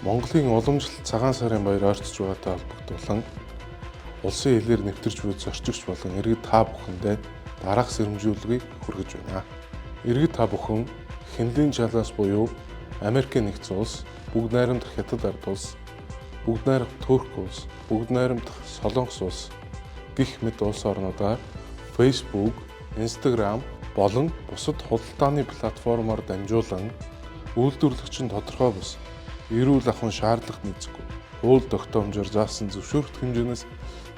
Монголын уламжлалт цагаан сарын баяр ойртож байгаатай холбогдуулан улсын хэлээр нэвтэрч буй зорчигч болон иргэд та бүхэндээ дараах сэрэмжлүүлгийг хүргэж байна. Иргэд та бүхэн Хиндийн чалаас буюу Америкийн нэгдсэн улс, Бүгд найрамдах Хятад ард улс, Бүгд найрамдах Турк улс, Бүгд найрамдах Солонгос улс гэх мэт улс орнуудаар Facebook, Instagram болон бусад худалдааны платформоор дамжуулан үйлдвэрлэгч нь тодорхой бус эрүүл ахуйн шаардлагат нийцэхгүй хууль тогтоомжоор заасан зөвшөөрөлт хэмжээнээс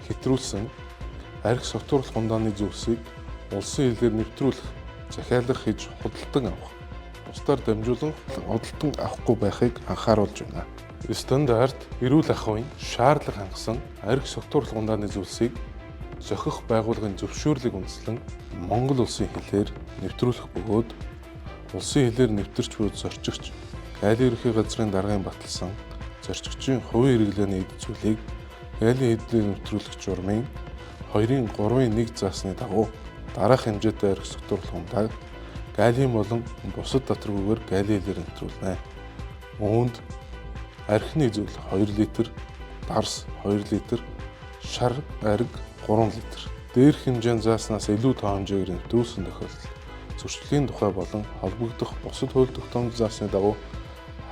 хэтрүүлсэн архи сотуурлах ундааны зүйлсийг улсын хэлээр нэвтрүүлэх, захиалах хийж худалдан авах, бусдаар дамжуулан худалдан авахгүй байхыг анхааруулж байна. Стандарт эрүүл ахуйн шаардлага хангасан архи сотуурлах ундааны зүйлсийг зохих байгууллагын зөвшөөрлийг үндэслэн Монгол улсын хэлээр нэвтрүүлэх бөгөөд улсын хэлээр нэвтэрч буй зорчигч Гайлийн ерөнхий газрын даргын баталсан зорчигчийн хувийн хэрэглээний эд зүйлийг Гайлийн хэлээр нэвтрүүлэх журмын 2-3-1 заасны дагуу дараах хэмжээтэй архи сотуурлах ундааг Гайлийн болон бусад доторгүйгээр Гайлийн хэлээр нэвтрүүлнэ. Үүнд архины зүйл 2 литр, дарс 2 литр, шар ариг 3 литр. Дээрх хэмжээнд зааснаас илүү тоо хэмжээгээр нэвтрүүлсэн тохиолдолд зөрчлийн тухай болон холбогдох бусад хууль тогтоомж заасны дагуу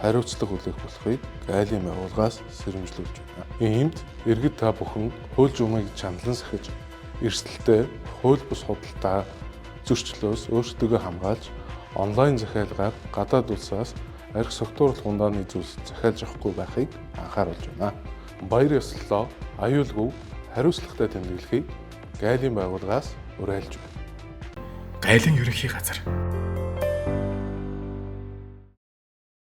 хариуцлага хүлээх болохыг Гайлийн байгууллагаас сэрэмжлүүлж байна. Иймд иргэд та бүхэн хууль журмыг чандлан сахиж эрсдэлтэй хууль бус худалдаа зөрчлөөс өөрсдөө хамгаалж онлайн захиалгаар гадаад улсаас архи сотуурлах ундааны зүйлс захиалж авахгүй байхыг анхааруулж байна. Баяр ёслолоо аюулгүй хариуцлагатай тэмдэглэхийг Гайлийн байгууллагаас уриалж байна. Гайлийн ерөнхий газар